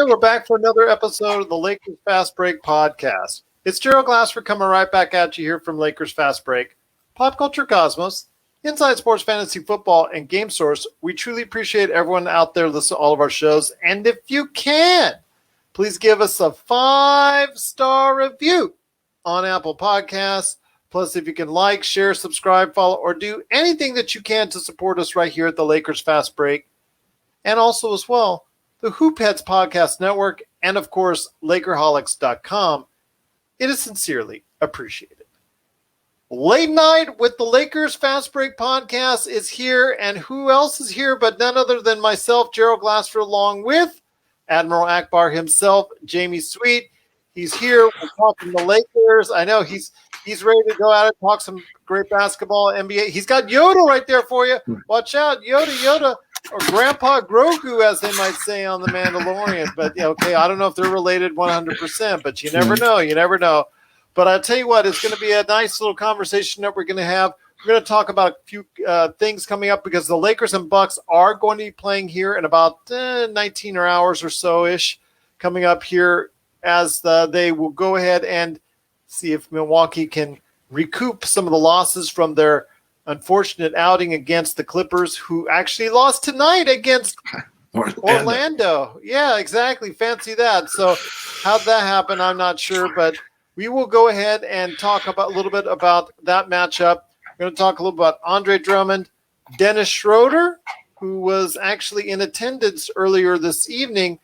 Yeah, we're back for another episode of the Lakers Fast Break podcast. It's Gerald Glassford coming right back at you here from Lakers Fast Break. Pop Culture Cosmos, Inside Sports Fantasy Football, and Game Source. We truly appreciate everyone out there listening to all of our shows. And if you can, please give us a 5-star review on Apple Podcasts. Plus, if you can like, share, subscribe, follow, or do anything that you can to support us right here at the Lakers Fast Break. And also as well, the Hoopheads Podcast Network, and of course, Lakerholics.com. It is sincerely appreciated. Late Night with the Lakers Fast Break Podcast is here, and who else is here but none other than myself, Gerald Glassford, along with Admiral Akbar himself, Jamie Sweet. He's here. We're talking the Lakers. I know he's ready to go out and talk some great basketball, NBA. He's got Yoda right there for you. Watch out, Yoda. Or Grandpa Grogu, as they might say on The Mandalorian. But, okay, I don't know if they're related 100%, but you never know. But I'll tell you what, it's going to be a nice little conversation that we're going to have. We're going to talk about a few things coming up because the Lakers and Bucks are going to be playing here in about 19 hours or so-ish coming up here as they will go ahead and see if Milwaukee can recoup some of the losses from their unfortunate outing against the Clippers, who actually lost tonight against Orlando. Yeah, exactly. Fancy that. So how'd that happen? I'm not sure, but we will go ahead and talk about a little bit about that matchup. We're going to talk a little about Andre Drummond, Dennis Schroeder, who was actually in attendance earlier this evening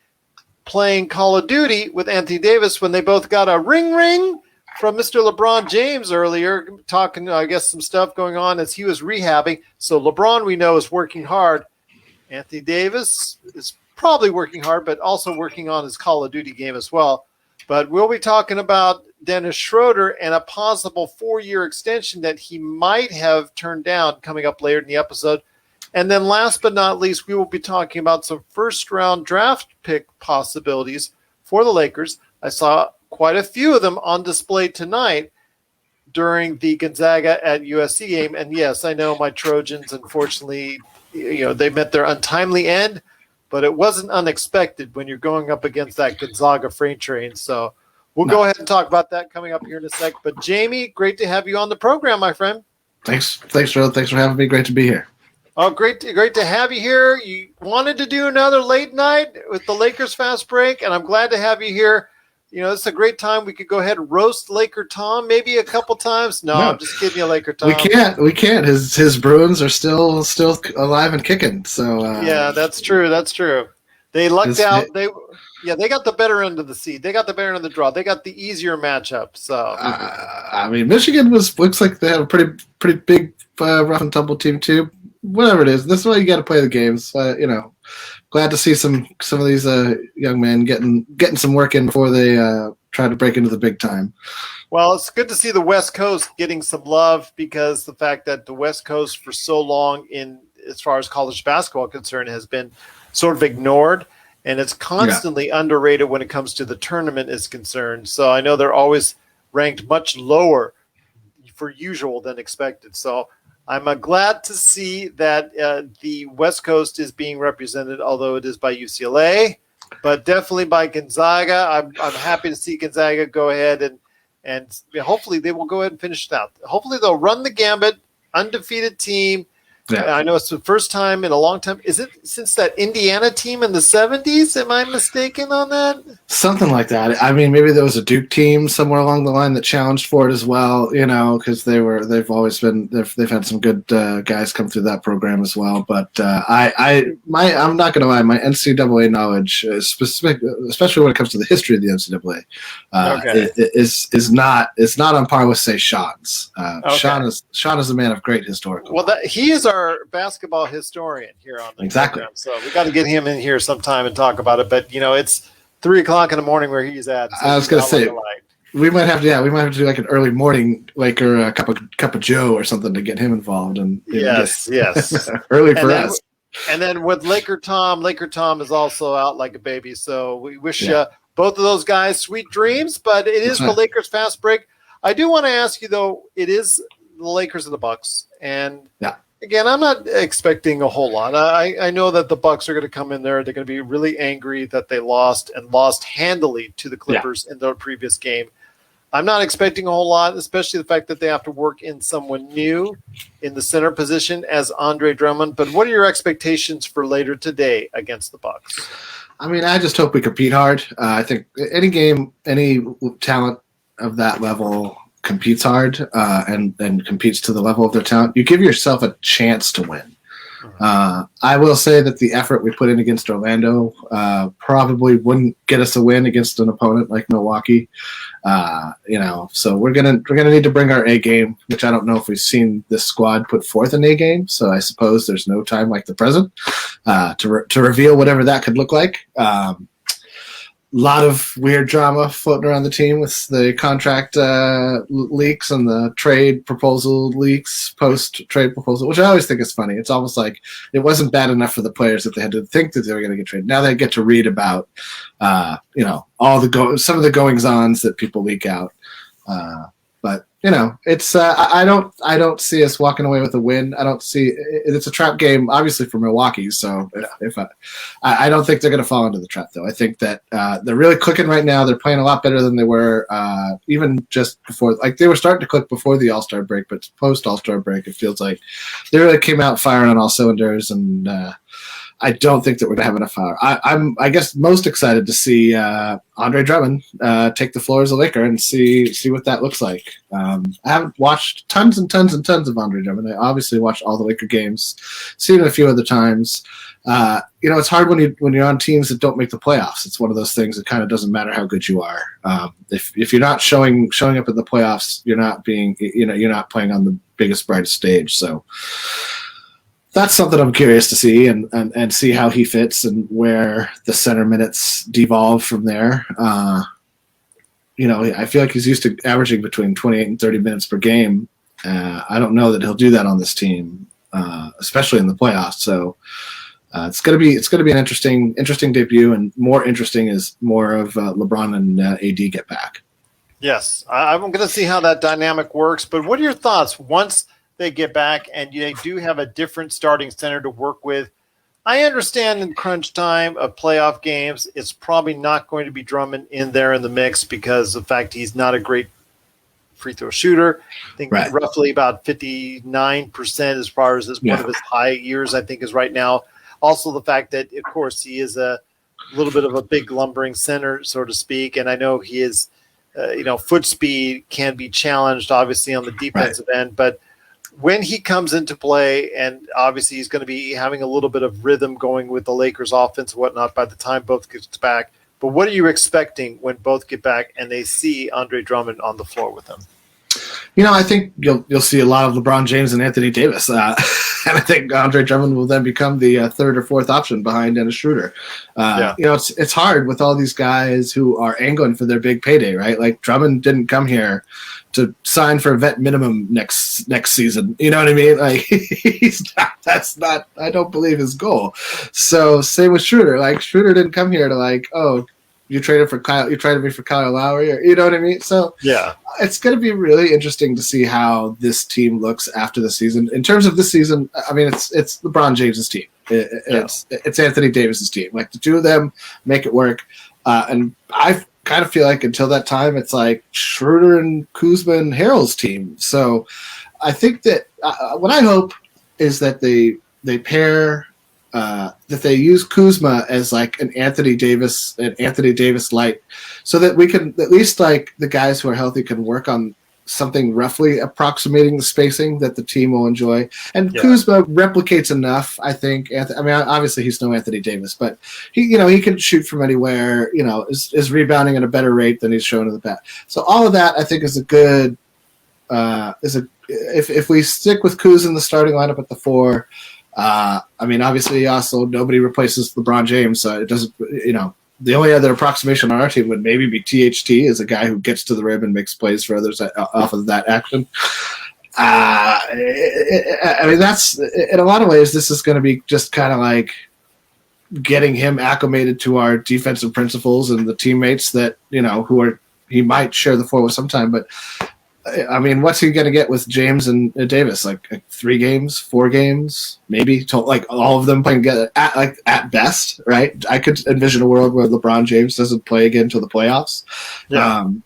playing Call of Duty with Anthony Davis when they both got a ring from Mr. LeBron James earlier, talking, I guess, some stuff going on as he was rehabbing. So LeBron, we know, is working hard. Anthony Davis is probably working hard, but also working on his Call of Duty game as well. But we'll be talking about Dennis Schroeder and a possible 4-year extension that he might have turned down coming up later in the episode. And then last but not least, we will be talking about some first-round draft pick possibilities for the Lakers. I saw quite a few of them on display tonight during the Gonzaga at USC game. And yes, I know my Trojans, unfortunately, they met their untimely end, but it wasn't unexpected when you're going up against that Gonzaga freight train. So we'll go ahead and talk about that coming up here in a sec. But Jamie, great to have you on the program, my friend. Thanks, Joe. Thanks for having me. Great to be here. Oh, great to have you here. You wanted to do another late night with the Lakers Fast Break, and I'm glad to have you here. It's a great time. We could go ahead and roast Laker Tom maybe a couple times. No, I'm just kidding you, Laker Tom. We can't. His Bruins are still alive and kicking. So yeah, that's true. They lucked out. They got the better end of the seed. They got the better end of the draw. They got the easier matchup. So Michigan looks like they have a pretty big rough and tumble team too. Whatever it is, this is why you got to play the games. Glad to see some of these young men getting some work in before they try to break into the big time. Well, it's good to see the West Coast getting some love because the fact that the West Coast for so long as far as college basketball concerned has been sort of ignored, and it's constantly underrated when it comes to the tournament is concerned. So I know they're always ranked much lower for usual than expected. So I'm glad to see that the West Coast is being represented, although it is by UCLA, but definitely by Gonzaga. I'm happy to see Gonzaga go ahead and hopefully they will go ahead and finish it out. Hopefully they'll run the gambit, undefeated team. Yeah. I know it's the first time in a long time. Is it since that Indiana team in the 70s? Am I mistaken on that? Something like that. I mean, maybe there was a Duke team somewhere along the line that challenged for it as well, because they've had some good guys come through that program as well. But I'm not going to lie, my NCAA knowledge, especially when it comes to the history of the NCAA, is not on par with, say, Sean's. Sean is a man of great historical. Well, he is our basketball historian here on the program, so we got to get him in here sometime and talk about it. But it's 3:00 in the morning where he's at. So I was going to say we might have to do like an early morning Laker a cup of Joe or something to get him involved. And yes, early for us. And then with Laker Tom is also out like a baby. So we wish both of those guys sweet dreams. But it is the Lakers Fast Break. I do want to ask you though. It is the Lakers and the Bucks, and Again, I'm not expecting a whole lot. I know that the Bucks are going to come in there. They're going to be really angry that they lost handily to the Clippers in their previous game. I'm not expecting a whole lot, especially the fact that they have to work in someone new in the center position as Andre Drummond. But what are your expectations for later today against the Bucks? I mean, I just hope we compete hard. I think any game, any talent of that level competes hard and competes to the level of their talent. You give yourself a chance to win. I will say that the effort we put in against Orlando probably wouldn't get us a win against an opponent like Milwaukee. So we're gonna need to bring our A game, which I don't know if we've seen this squad put forth an A game. So I suppose there's no time like the present to reveal whatever that could look like. Lot of weird drama floating around the team with the contract leaks and the trade proposal leaks, post-trade proposal, which I always think is funny. It's almost like it wasn't bad enough for the players that they had to think that they were going to get traded. Now they get to read about, some of the goings-ons that people leak out. But it's I don't see us walking away with a win. I don't see it's a trap game, obviously for Milwaukee. So if I don't think they're going to fall into the trap, though. I think that they're really clicking right now. They're playing a lot better than they were even just before. Like they were starting to click before the All-Star break, but post All-Star break, it feels like they really came out firing on all cylinders. And I don't think that we're going to have enough power. I'm, I guess, most excited to see Andre Drummond take the floor as a Laker and see what that looks like. I haven't watched tons and tons and tons of Andre Drummond. I obviously watched all the Laker games, seen it a few other times. It's hard when you're on teams that don't make the playoffs. It's one of those things that kind of doesn't matter how good you are. If you're not showing up at the playoffs, you're not playing on the biggest, brightest stage. So that's something I'm curious to see and see how he fits and where the center minutes devolve from there. I feel like he's used to averaging between 28 and 30 minutes per game. I don't know that he'll do that on this team, especially in the playoffs. So it's gonna be an interesting debut, and more interesting is more of LeBron and AD get back. Yes, I'm going to see how that dynamic works. But what are your thoughts once they get back and they do have a different starting center to work with? I understand in crunch time of playoff games, it's probably not going to be Drummond in there in the mix because of the fact he's not a great free throw shooter. I think roughly about 59% as far as one of his high years, I think, is right now. Also the fact that, of course, he is a little bit of a big lumbering center, so to speak. And I know he is, foot speed can be challenged, obviously, on the defensive end. But when he comes into play, and obviously he's going to be having a little bit of rhythm going with the Lakers offense and whatnot by the time both gets back. But what are you expecting when both get back and they see Andre Drummond on the floor with them? I think you'll see a lot of LeBron James and Anthony Davis. And I think Andre Drummond will then become the third or fourth option behind Dennis Schroeder. It's hard with all these guys who are angling for their big payday, right? Like Drummond didn't come here to sign for a vet minimum next season. You know what I mean? Like that's not, I don't believe his goal. So same with Schroeder. Like Schroeder didn't come here to you traded me for Kyle Lowry, or, you know what I mean? So yeah, it's going to be really interesting to see how this team looks after the season. In terms of this season, I mean, it's LeBron James's team. It's Anthony Davis's team. Like the two of them make it work. And I kind of feel like until that time, it's like Schroeder and Kuzma and Harrell's team. So I think that what I hope is that they pair. That they use Kuzma as like an Anthony Davis light, so that we can at least, like, the guys who are healthy can work on something roughly approximating the spacing that the team will enjoy. And Kuzma replicates enough, I think. I mean, obviously he's no Anthony Davis, but he can shoot from anywhere. Is rebounding at a better rate than he's shown in the past. So all of that, I think, is a good. If we stick with Kuz in the starting lineup at the 4. I mean, obviously, also nobody replaces LeBron James, so it doesn't. The only other approximation on our team would maybe be THT, as a guy who gets to the rim and makes plays for others off of that action. I mean, that's, in a lot of ways, this is going to be just kind of like getting him acclimated to our defensive principles and the teammates that he might share the floor with sometime, but. I mean, what's he going to get with James and Davis? Like 3 games, 4 games, maybe? Like all of them playing together at best, right? I could envision a world where LeBron James doesn't play again until the playoffs,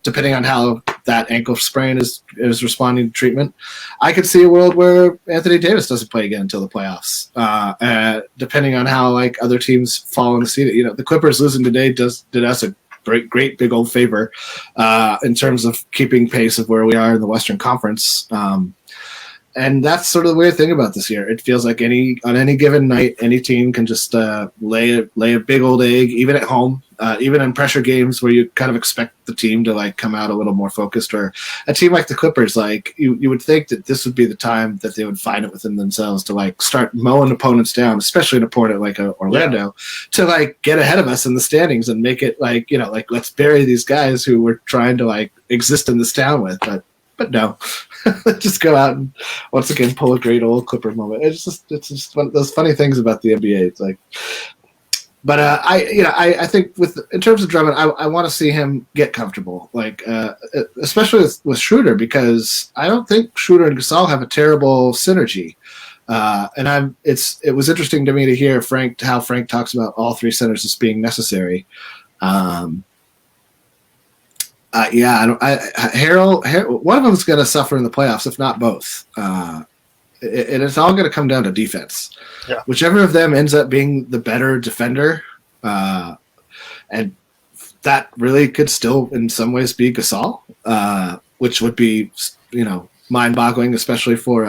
depending on how that ankle sprain is responding to treatment. I could see a world where Anthony Davis doesn't play again until the playoffs, depending on how like other teams fall in the season. You know, the Clippers losing today did us a great big old favor in terms of keeping pace of where we are in the Western Conference. And that's sort of the weird thing about this year. It feels like on any given night, any team can just lay a big old egg, even at home, even in pressure games where you kind of expect the team to like come out a little more focused. Or a team like the Clippers, like you would think that this would be the time that they would find it within themselves to like start mowing opponents down, especially an opponent like Orlando, to like get ahead of us in the standings and make it like, you know, like let's bury these guys who we're trying to like exist in this town with. But no, just go out and once again pull a great old Clipper moment. It's just one of those funny things about the NBA. It's like, but I think in terms of Drummond, I want to see him get comfortable, like especially with Schroeder, because I don't think Schroeder and Gasol have a terrible synergy. And it was interesting to me to hear how Frank talks about all 3 centers as being necessary. Harold, one of them is going to suffer in the playoffs, if not both. And it's all going to come down to defense. Yeah. Whichever of them ends up being the better defender, and that really could still, in some ways, be Gasol, which would be, you know, mind-boggling, especially for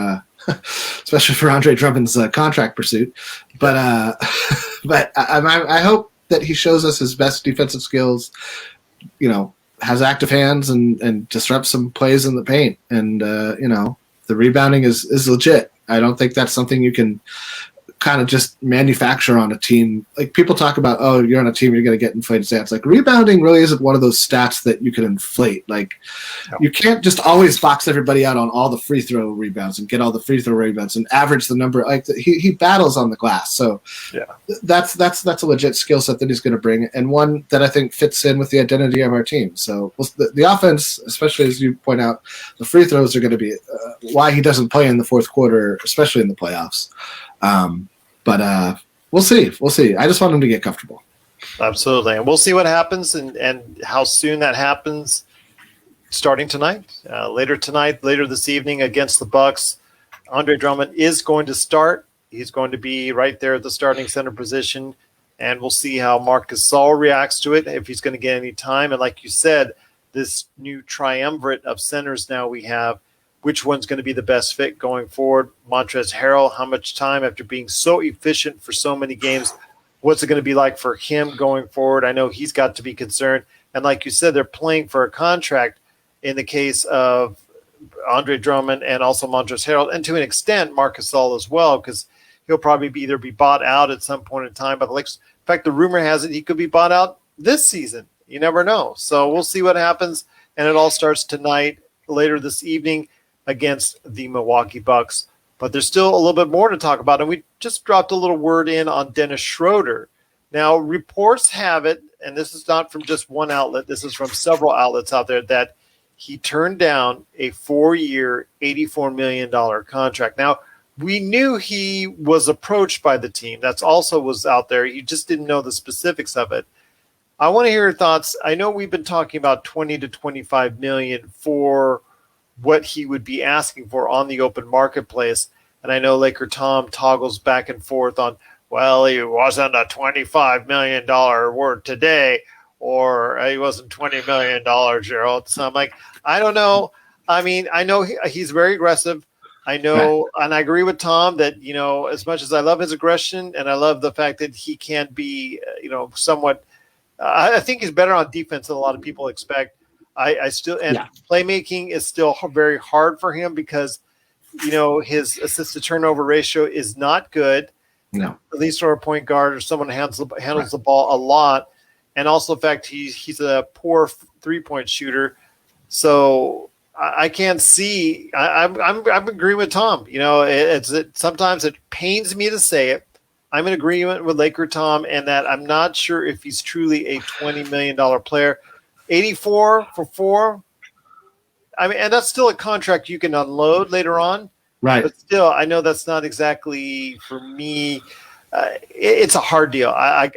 Andre Drummond's contract pursuit. But I hope that he shows us his best defensive skills. You know, has active hands and disrupts some plays in the paint. And, you know, the rebounding is legit. I don't think that's something you can kind of just manufacture on a team. Like people talk about, oh, you're on a team, you're going to get inflated stats. Like rebounding really isn't one of those stats that you can inflate. Like you can't just always box everybody out on all the free throw rebounds and get all the free throw rebounds and average the number. Like he battles on the glass. So that's a legit skill set that he's going to bring, and one that I think fits in with the identity of our team. So the offense, especially as you point out, the free throws are going to be why he doesn't play in the fourth quarter, especially in the playoffs. But we'll see. I just want him to get comfortable. Absolutely. And we'll see what happens and how soon that happens starting tonight, later this evening against the Bucks. Andre Drummond is going to start. He's going to be right there at the starting center position, and we'll see how Marc Gasol reacts to it, if he's going to get any time. And like you said, this new triumvirate of centers now we have, which one's going to be the best fit going forward? Montrezl Harrell, how much time after being so efficient for so many games? What's it going to be like for him going forward? I know he's got to be concerned. And like you said, they're playing for a contract in the case of Andre Drummond and also Montrezl Harrell, and to an extent, Marc Gasol as well, because he'll probably either be bought out at some point in time. But in fact, the rumor has it he could be bought out this season. You never know. So we'll see what happens. And it all starts tonight, later this evening, against the Milwaukee Bucks. But there's still a little bit more to talk about, and we just dropped a little word in on Dennis Schroeder. Now, reports have it, and this is not from just one outlet, this is from several outlets out there, that he turned down a 4-year, $84 million contract. Now, we knew he was approached by the team. That's also was out there. You just didn't know the specifics of it. I want to hear your thoughts. I know we've been talking about 20 to 25 million for what he would be asking for on the open marketplace. And I know Laker Tom toggles back and forth on, well, he wasn't a $25 million word today, or he wasn't $20 million, Gerald. So I'm like, I don't know. I mean, I know he's very aggressive. I know, and I agree with Tom that, you know, as much as I love his aggression and I love the fact that he can be, you know, somewhat, I think he's better on defense than a lot of people expect. I still, and playmaking is still very hard for him because, you know, his assist to turnover ratio is not good. No, at least for a point guard or someone who handles the ball a lot, and also the fact he's a poor 3-point shooter. So I can't see. I'm agreeing with Tom. You know, sometimes it pains me to say it. I'm in agreement with Laker Tom, and that I'm not sure if he's truly a $20 million player. 84 for 4. I mean, and that's still a contract you can unload later on. Right. But still, I know that's not exactly for me. It's a hard deal. I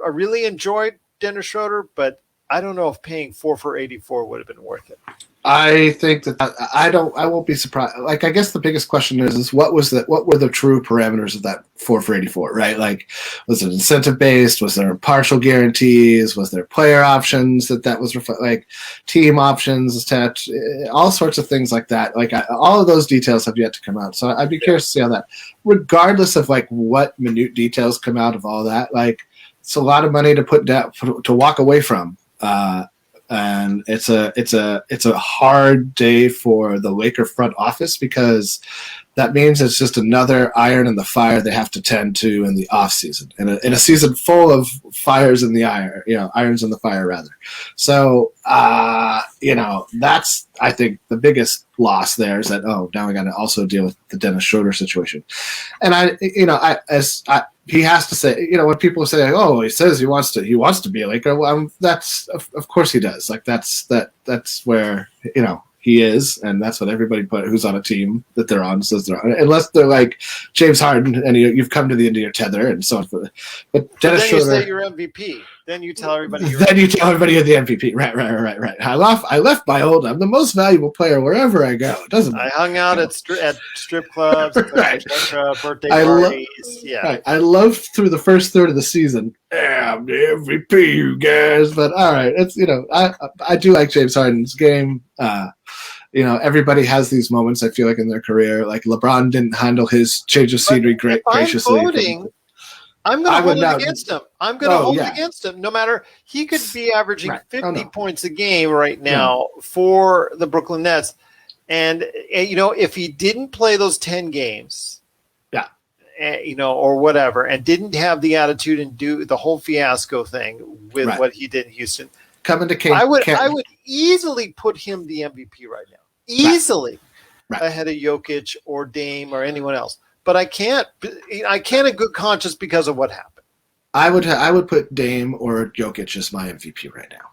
really enjoyed Dennis Schroeder, but I don't know if paying 4 for 84 would have been worth it. I think that I won't be surprised. Like, I guess the biggest question is what were the true parameters of that 4 for 84, right? Like, was it incentive based? Was there partial guarantees? Was there player options that was like team options attached? All sorts of things like that. Like, all of those details have yet to come out. So I'd be curious to see how that, regardless of like what minute details come out of all that, like, it's a lot of money to put down, to walk away from. And it's a hard day for the Laker front office, because that means it's just another iron in the fire they have to tend to in the off season, in a season full of fires in the iron, irons in the fire rather. So, that's, I think, the biggest loss there is that, now we got to also deal with the Dennis Schroeder situation. And he has to say, when people say, he says he wants to be a Laker. Well, that's of course he does. Like, that's where, he is, and that's what everybody who's on a team that they're on says they're on. Unless they're like James Harden and you've come to the end of your tether and so on. But Dennis then Schroeder, you say you're MVP. Then you tell everybody you tell everybody you're the MVP. Right. I left my old. I'm the most valuable player wherever I go. It doesn't. I hung out at strip clubs, right. birthday parties. Right. I loved through the first third of the season. Yeah, I'm the MVP, you guys. But all right, it's I do like James Harden's game. Everybody has these moments, I feel like, in their career. Like, LeBron didn't handle his change of scenery graciously. I'm going to hold it against him. I'm going to hold it against him. No matter, he could be averaging 50 points a game right now for the Brooklyn Nets. And, if he didn't play those 10 games, or whatever, and didn't have the attitude and do the whole fiasco thing with what he did in Houston, coming to I would easily put him the MVP right now. Easily ahead of Jokic or Dame or anyone else. But I can't in good conscience because of what happened. I would put Dame or Jokic as my MVP right now,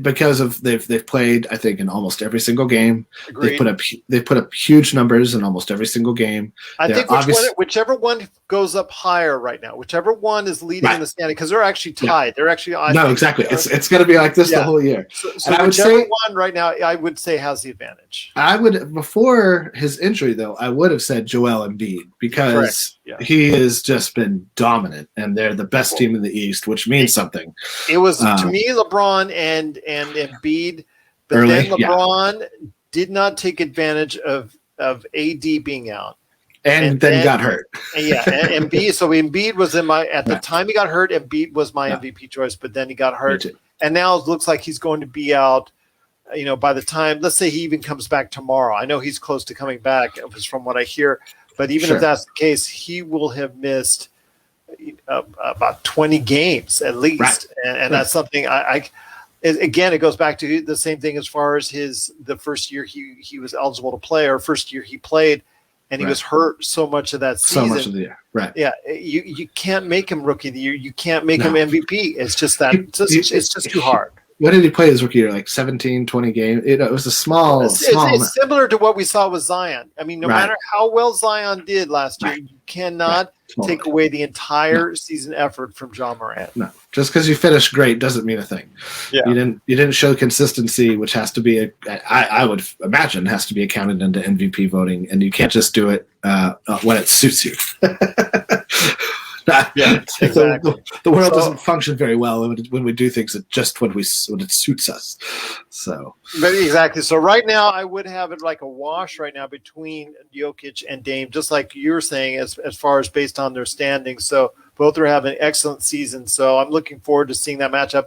because of they've played, I think, in almost every single game. Agreed. They've put up huge numbers in almost every single game. I think whichever one goes up higher right now, whichever one is leading in the standing, because they're actually tied. Yeah. They're actually exactly. It's going to be like this the whole year. So whichever one right now, I would say has the advantage. I would, before his injury though, I would have said Joel Embiid, because he has just been dominant, and they're the best team in the East, which means something. It was to me LeBron and Embiid, but then LeBron did not take advantage of AD being out. And then got hurt. And Embiid. So Embiid was at the time he got hurt, Embiid was my MVP choice, but then he got hurt. And now it looks like he's going to be out, by the time, let's say he even comes back tomorrow. I know he's close to coming back, from what I hear. But even if that's the case, he will have missed about 20 games at least. Right. And that's something again, it goes back to the same thing as far as the first year he was eligible to play, or first year he played. And he was hurt so much of that season. So much of the year, right? Yeah, you can't make him rookie of the year. You can't make him MVP. It's just that it's just too hard. What did he play his rookie year? Like 17, 20 games? It was a small. It's similar to what we saw with Zion. I mean, no matter how well Zion did last year, you cannot take away the entire season effort from John Morant. No, just because you finished great doesn't mean a thing. Yeah. You didn't show consistency, which has to be I would imagine has to be accounted into MVP voting, and you can't just do it when it suits you. Exactly. The world doesn't function very well when we do things just when it suits us. So, but exactly. So right now, I would have it like a wash right now between Jokic and Dame, just like you're saying, as far as based on their standings. So both are having excellent seasons. So I'm looking forward to seeing that matchup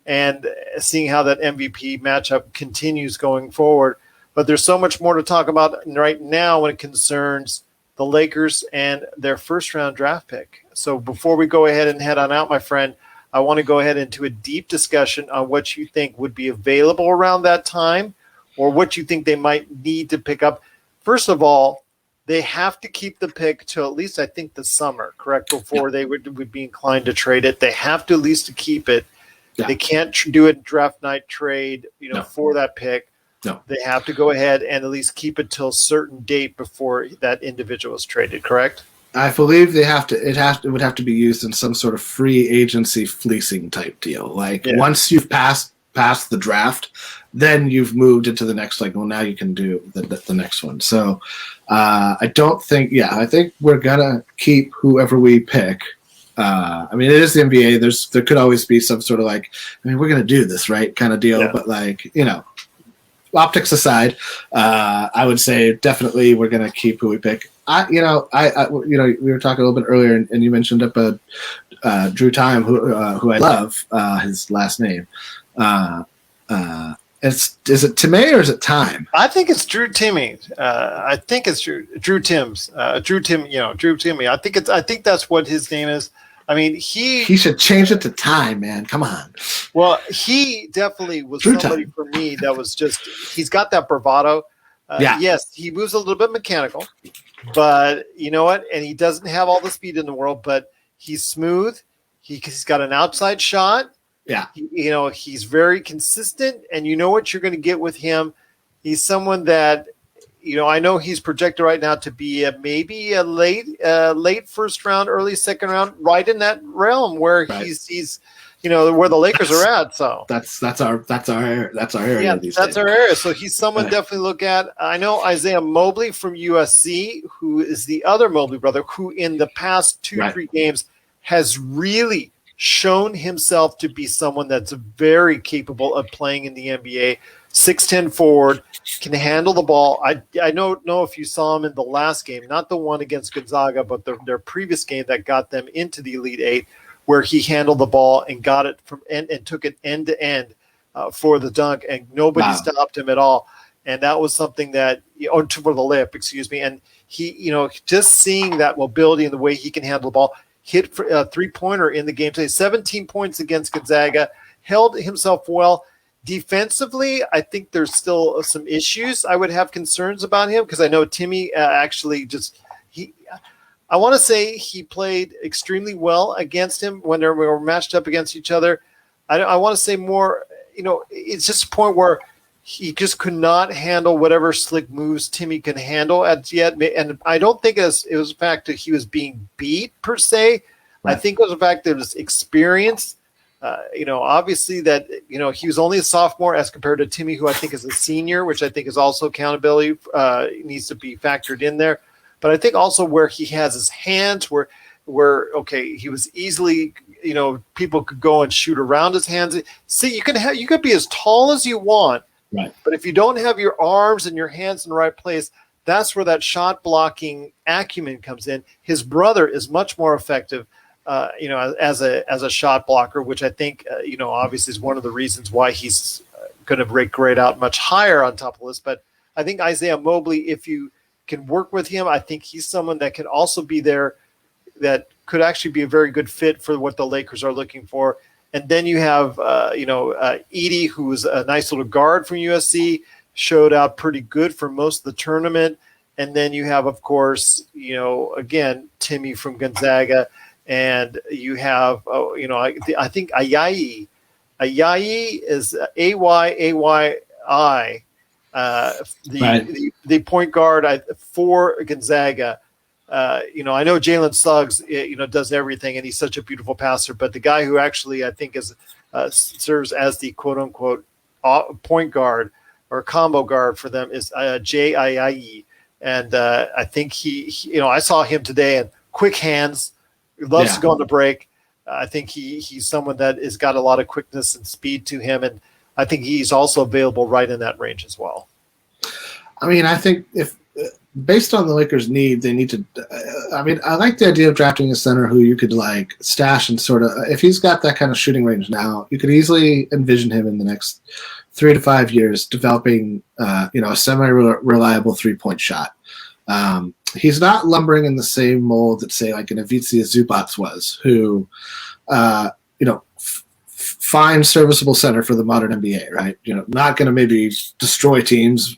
and seeing how that MVP matchup continues going forward. But there's so much more to talk about right now when it concerns the Lakers and their first-round draft pick. So before we go ahead and head on out, my friend, I want to go ahead into a deep discussion on what you think would be available around that time, or what you think they might need to pick up. First of all, they have to keep the pick till at least, I think, the summer, correct, before they would be inclined to trade it. They have to at least to keep it. Yeah. They can't do a draft night trade, for that pick. No. They have to go ahead and at least keep it till a certain date before that individual is traded, correct? I believe they have to. It would have to be used in some sort of free agency fleecing type deal. Like once you've passed the draft, then you've moved into the next. Like, well, now you can do the next one. So I don't think. Yeah, I think we're gonna keep whoever we pick. I mean, it is the NBA. There could always be some sort of like, I mean, we're gonna do this, right? Kind of deal. Yeah. But like, optics aside, I would say definitely we're gonna keep who we pick. We were talking a little bit earlier, and you mentioned up Drew Time, who I love his last name. Is it Timmy or is it Time? I think it's Drew Timmy. I think it's Drew Timms. Drew Timmy. I think that's what his name is. I mean, he should change it to Time, man. Come on. Well, he definitely was Drew somebody Time. For me that was just he's got that bravado. Yes, he moves a little bit mechanical, but you know what? And he doesn't have all the speed in the world, but he's smooth. He's got an outside shot. Yeah. He's very consistent, and you know what you're going to get with him. He's someone that, I know he's projected right now to be maybe a late first round, early second round, right in that realm where he's where the Lakers are at. So that's our area. Yeah, that's our area. So he's someone definitely look at. I know Isaiah Mobley from USC, who is the other Mobley brother, who in the past 2-3 games has really shown himself to be someone that's very capable of playing in the NBA. 6'10" forward, can handle the ball. I don't know if you saw him in the last game, not the one against Gonzaga, but their previous game that got them into the Elite Eight, where he handled the ball and got it from and took it end to end for the dunk, and nobody stopped him at all. And that was something that, for the layup, excuse me. And he, just seeing that mobility and the way he can handle the ball, hit a three-pointer in the game today, 17 points against Gonzaga, held himself well. Defensively, I think there's still some issues. I would have concerns about him because I know Timmy actually I want to say he played extremely well against him when we were matched up against each other. I want to say more, it's just a point where he just could not handle whatever slick moves Timmy can handle as yet. And I don't think it was the fact that he was being beat per se. Right. I think it was the fact that it was experience. Obviously that, he was only a sophomore as compared to Timmy, who I think is a senior, which I think is also accountability needs to be factored in there. But I think also where he has his hands where he was easily, people could go and shoot around his hands. See, you could be as tall as you want, right? But if you don't have your arms and your hands in the right place, that's where that shot blocking acumen comes in. His brother is much more effective, as a shot blocker, which I think, obviously is one of the reasons why he's going to grade out much higher on top of the list. But I think Isaiah Mobley, if you can work with him, I think he's someone that can also be there that could actually be a very good fit for what the Lakers are looking for. And then you have, Edie, who's a nice little guard from USC, showed out pretty good for most of the tournament. And then you have, of course, again, Timmy from Gonzaga. And you have, I think Ayayi is Ayyi, the point guard for Gonzaga. I know Jalen Suggs, does everything, and he's such a beautiful passer. But the guy who actually I think serves as the quote unquote point guard or combo guard for them is Ayayi, and I think he I saw him today and quick hands. He loves to go on the break. I think he's someone that has got a lot of quickness and speed to him, and I think he's also available right in that range as well. I mean, I think if based on the Lakers' need, they need to. I like the idea of drafting a center who you could like stash and sort of. If he's got that kind of shooting range now, you could easily envision him in the next 3 to 5 years developing, a semi-reliable 3-point shot. He's not lumbering in the same mold that, say, like an Ivica Zubac was, who, fine, serviceable center for the modern NBA, right? Not going to maybe destroy teams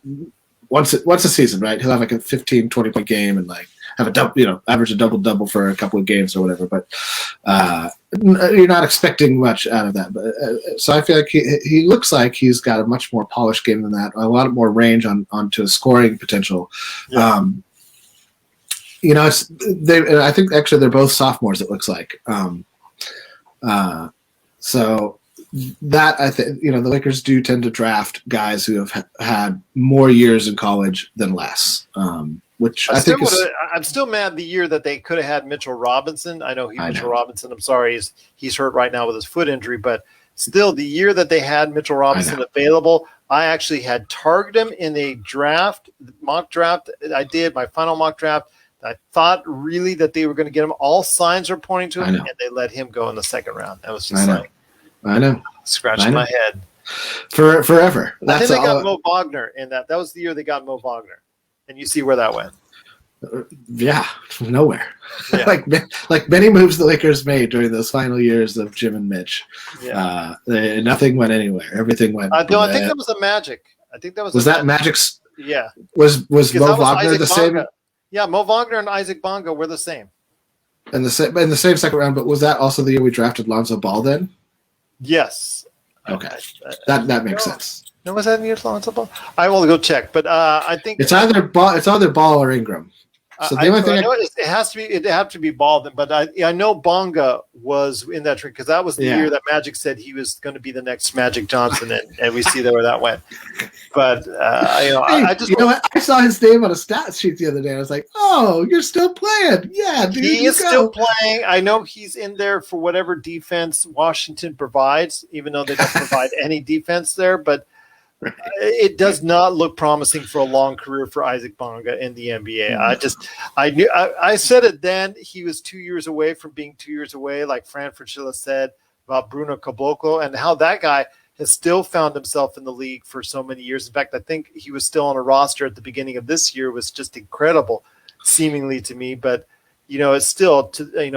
once a season, right? He'll have like a 15, 20-point game and like have a average a double for a couple of games or whatever. But you're not expecting much out of that. But so I feel like he looks like he's got a much more polished game than that, a lot more range onto his scoring potential. Yeah. I think actually they're both sophomores. It looks like. So that I think the Lakers do tend to draft guys who have had more years in college than less. Which I think I'm still mad the year that they could have had Mitchell Robinson. I know Mitchell Robinson. I'm sorry, he's hurt right now with his foot injury, but still, the year that they had Mitchell Robinson available, I actually had targeted him in a mock draft. I did my final mock draft. I thought really that they were going to get him. All signs are pointing to him, and they let him go in the second round. That was just scratching my head. Forever. I think they got Mo Wagner in that. That was the year they got Mo Wagner. And you see where that went. Yeah, nowhere. Yeah. like many moves the Lakers made during those final years of Jim and Mitch. Yeah. Nothing went anywhere. Everything went. I think that was the Magic. I think that was. Was that Magic's? Yeah. Was Mo Wagner the same? Yeah, Mo Wagner and Isaac Bonga were the same. In the same second round, but was that also the year we drafted Lonzo Ball then? Yes. Okay, that makes sense. No, was that in the year Lonzo Ball? I will go check, but I think it's either Ball or Ingram. So the only thing I know it has to be. It had to be Ball then, but I know Bonga was in that trade because that was the year that Magic said he was going to be the next Magic Johnson, and we see where that went. But I saw his name on a stat sheet the other day. I was like, "Oh, you're still playing? Yeah, dude, he is still playing. I know he's in there for whatever defense Washington provides, even though they don't provide any defense there, but." It does not look promising for a long career for Isaac Bonga in the NBA. I said it then. He was 2 years away from being 2 years away, like Fran Fraschilla said about Bruno Caboclo, and how that guy has still found himself in the league for so many years. In fact, I think he was still on a roster at the beginning of this year. Was just incredible, seemingly to me. But it's still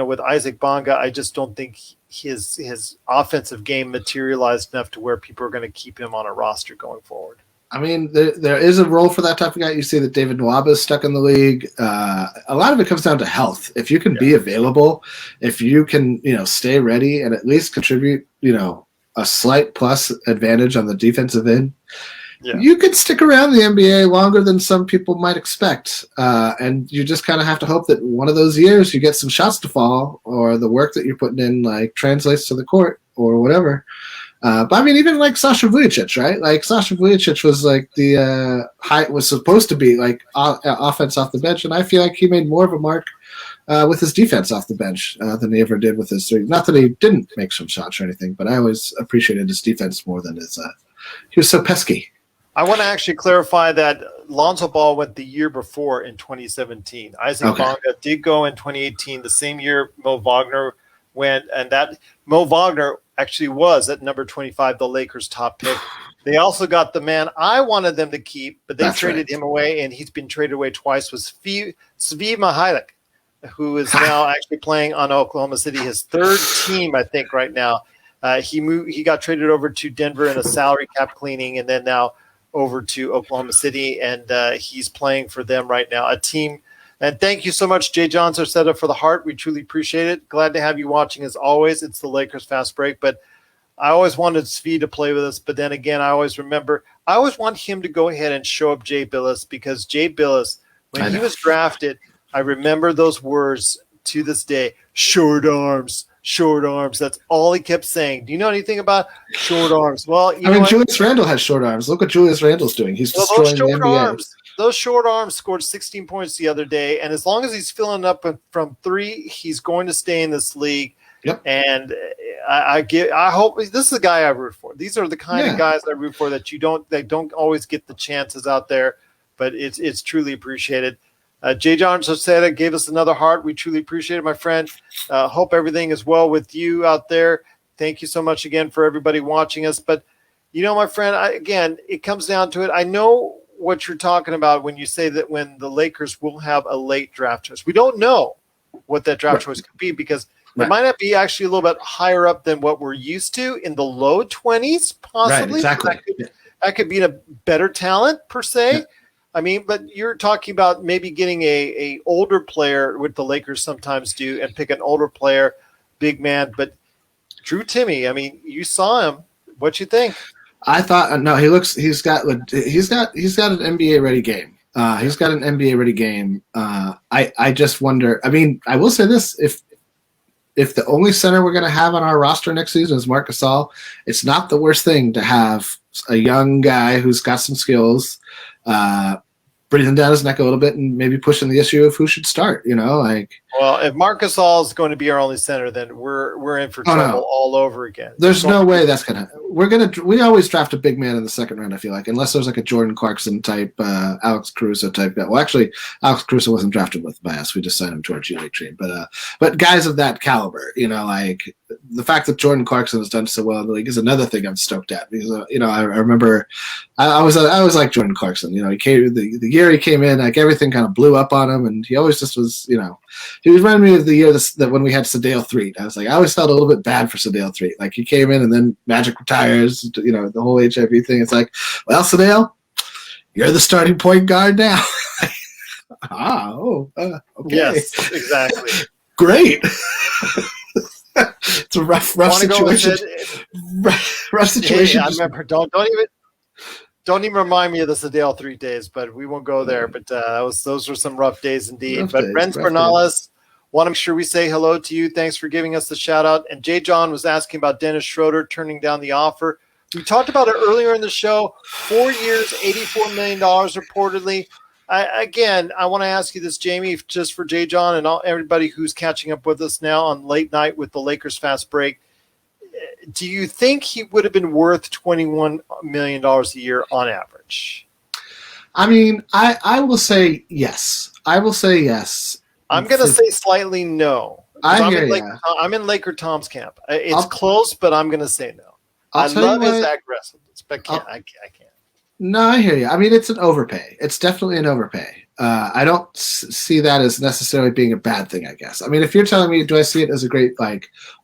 with Isaac Bonga, I just don't think his offensive game materialized enough to where people are going to keep him on a roster going forward. I mean, there is a role for that type of guy. You see that David Nwaba is stuck in the league. A lot of it comes down to health. If you can be available, if you can, stay ready and at least contribute, a slight plus advantage on the defensive end, you could stick around the NBA longer than some people might expect. And you just kind of have to hope that one of those years you get some shots to fall or the work that you're putting in translates to the court or whatever. But I mean, even like Sasha Vujacic, right? Like Sasha Vujacic was the height was supposed to be offense off the bench. And I feel like he made more of a mark with his defense off the bench than he ever did with his three. Not that he didn't make some shots or anything, but I always appreciated his defense more than his he was so pesky. I want to actually clarify that Lonzo Ball went the year before in 2017. Isaac Bonga did go in 2018, the same year Mo Wagner went, and that Mo Wagner actually was at number 25, the Lakers' top pick. They also got the man I wanted them to keep, but they traded him away, and he's been traded away twice, was Svi Mihajlovic, who is now actually playing on Oklahoma City, his third team, I think, right now. He got traded over to Denver in a salary cap cleaning, and then now over to Oklahoma City, and he's playing for them right now, a team. And thank you so much, Jay Johns, Arceta, for the heart. We truly appreciate it. Glad to have you watching as always. It's the Lakers Fast Break, but I always wanted Svi to play with us, but then again, I always want him to go ahead and show up Jay Billis, because Jay Billis, when he was drafted, I remember those words to this day, short arms. Short arms. That's all he kept saying. Do you know anything about short arms? Well, Julius Randle has short arms. Look what Julius Randle's doing. He's destroying the NBA. Those short arms scored 16 points the other day, and as long as he's filling up from three, he's going to stay in this league. Yep. And I hope this is the guy I root for. These are the kind of guys I root for that don't always get the chances out there, but it's truly appreciated. Jay John Arceta gave us another heart. We truly appreciate it, my friend. Hope everything is well with you out there. Thank you so much again for everybody watching us. But, my friend, again, it comes down to it. I know what you're talking about when you say that when the Lakers will have a late draft choice. We don't know what that draft choice could be, because it might not be actually a little bit higher up than what we're used to, in the low 20s, possibly. Right, exactly. That could be a better talent, per se. I mean, but you're talking about maybe getting a older player, what the Lakers sometimes do, and pick an older player, big man. But Drew Timme, I mean, you saw him. What you think? I thought no. He's got an NBA ready game. He's got an NBA ready game. I just wonder. I mean, I will say this: if the only center we're going to have on our roster next season is Marc Gasol, it's not the worst thing to have a young guy who's got some skills, breathing down his neck a little bit and maybe pushing the issue of who should start. Well, if Marc Gasol is going to be our only center, then we're in for trouble all over again. There's no way that's gonna. We always draft a big man in the second round. I feel like unless there's like a Jordan Clarkson type, Alex Caruso type guy. Well, actually, Alex Caruso wasn't drafted by us. We just signed him to our G-League trade. But guys of that caliber, like the fact that Jordan Clarkson has done so well in the league is another thing I'm stoked at because I remember I was like Jordan Clarkson. He came the year he came in, like everything kind of blew up on him, and he always just was. He was reminding me of the year that when we had Sedale Threet. I was like, I always felt a little bit bad for Sedale Threet. Like he came in and then Magic retires, the whole HIV thing. It's like, well, Sedale, you're the starting point guard now. Okay. Yes, exactly. Great. It's a rough situation. Rough situation. Hey, I remember. Don't even remind me of the Sedale 3 days, but we won't go there. But those were some rough days indeed. Renz Bernales, want to make sure we say hello to you. Thanks for giving us the shout out. And Jay John was asking about Dennis Schroeder turning down the offer. We talked about it earlier in the show. 4 years, $84 million reportedly. I want to ask you this, Jamie, just for Jay John and everybody who's catching up with us now on late night with the Lakers Fast Break. Do you think he would have been worth $21 million a year on average? I mean, I will say yes. I'm going to say slightly no. I'm in Laker Tom's camp. It's close, but I'm going to say no. I love his aggressiveness, but I can't. No, I hear you. I mean, it's an overpay. It's definitely an overpay. I don't see that as necessarily being a bad thing, I guess. I mean, if you're telling me, do I see it as a great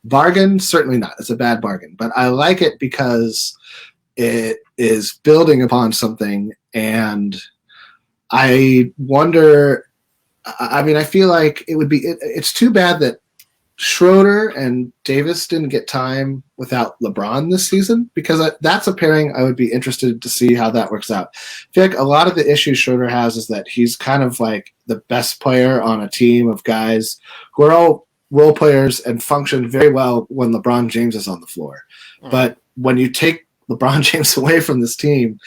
bargain? Certainly not. It's a bad bargain. But I like it because it is building upon something. And I wonder, I mean, I feel like it would be, it's too bad that Schroeder and Davis didn't get time without LeBron this season because that's a pairing I would be interested to see how that works out. I feel like a lot of the issues Schroeder has is that he's kind of like the best player on a team of guys who are all role players and function very well when LeBron James is on the floor. But when you take LeBron James away from this team,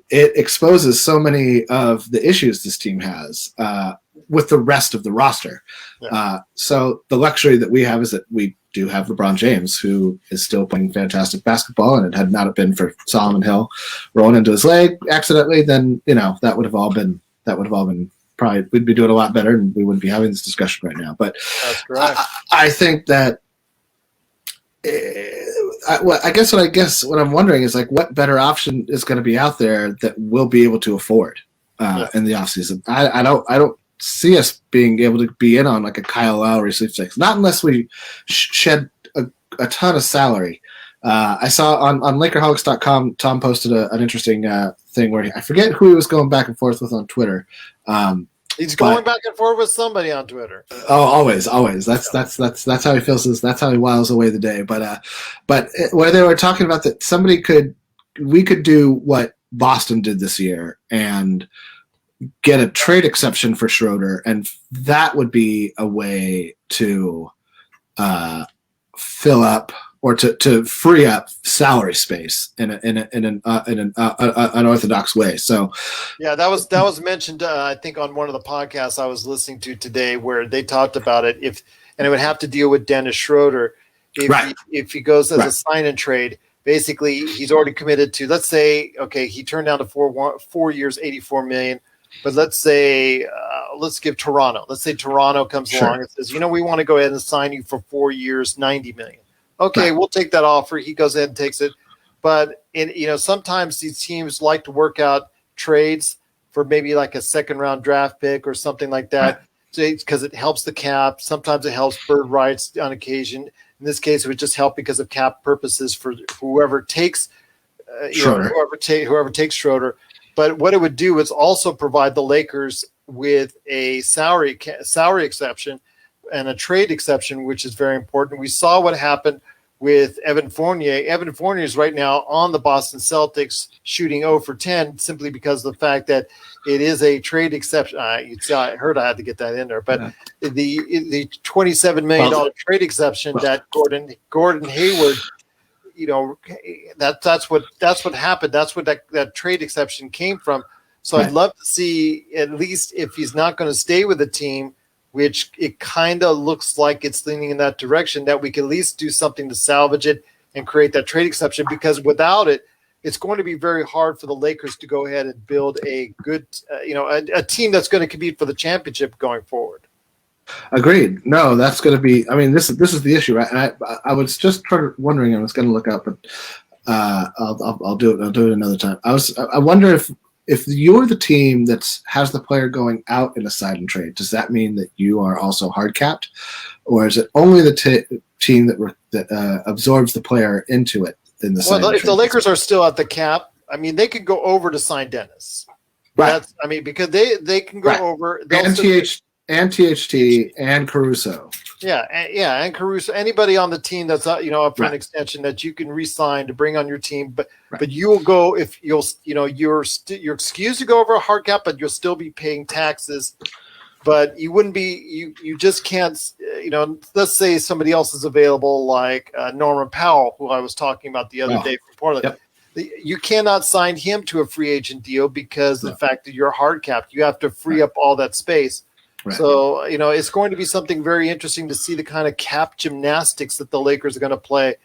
it exposes so many of the issues this team has with the rest of the roster. Yeah. So the luxury that we have is that we do have LeBron James, who is still playing fantastic basketball, and it had not been for Solomon Hill rolling into his leg accidentally, then that would have all been probably we'd be doing a lot better, and we wouldn't be having this discussion right now. But I think that. I guess what I'm wondering is what better option is going to be out there that we'll be able to afford in the offseason. I don't see us being able to be in on a Kyle Lowry sweepstakes, not unless we shed a ton of salary. I saw on Lakerholics.com, Tom posted an interesting thing where I forget who he was going back and forth with on Twitter. He's going back and forth with somebody on Twitter. Oh, always. That's how he feels. That's how he whiles away the day. But where they were talking about that we could do what Boston did this year and get a trade exception for Schroeder, and that would be a way to fill up or to free up salary space in an unorthodox way. So, yeah, that was mentioned. I think on one of the podcasts I was listening to today, where they talked about it. And it would have to deal with Dennis Schroeder if he goes as a sign and trade. Basically, he's already committed to. Let's say, okay, he turned down to 4 years, $84 million. But let's say, let's give Toronto. Let's say Toronto comes along and says, we want to go ahead and sign you for 4 years, $90 million. Okay, we'll take that offer. He goes ahead and takes it. But sometimes these teams like to work out trades for maybe a second-round draft pick or something like that, because it helps the cap. Sometimes it helps bird rights on occasion. In this case, it would just help because of cap purposes for whoever takes Schroeder. Whoever takes Schroeder. But what it would do is also provide the Lakers with a salary exception and a trade exception, which is very important. We saw what happened with Evan Fournier. Evan Fournier is right now on the Boston Celtics shooting 0 for 10 simply because of the fact that it is a trade exception. I heard I had to get that in there, but the $27 million trade exception that Gordon Hayward, that's what happened. That's what that trade exception came from. So I'd love to see, at least if he's not going to stay with the team, which it kind of looks like it's leaning in that direction, that we can at least do something to salvage it and create that trade exception, because without it, it's going to be very hard for the Lakers to go ahead and build a good, a team that's going to compete for the championship going forward. Agreed. No, that's going to be. I mean, this is the issue, right? And I was just wondering. I was going to look up, but I'll do it. I'll do it another time. I wonder if you're the team that has the player going out in a sign and trade, does that mean that you are also hard capped, or is it only the team that absorbs the player into it in the sign and trade? Well, if the Lakers are still at the cap, I mean, they could go over to sign Dennis. Right. Because they can go over. And THT and Caruso. And Caruso. Anybody on the team that's up for an extension that you can re-sign to bring on your team, but you will go if you're excused to go over a hard cap, but you'll still be paying taxes. But you wouldn't be. You just can't. Let's say somebody else is available, like Norman Powell, who I was talking about the other day from Portland. Yep. You cannot sign him to a free agent deal because of the fact that you're hard capped. You have to free up all that space. Right. So, it's going to be something very interesting to see the kind of cap gymnastics that the Lakers are going to play.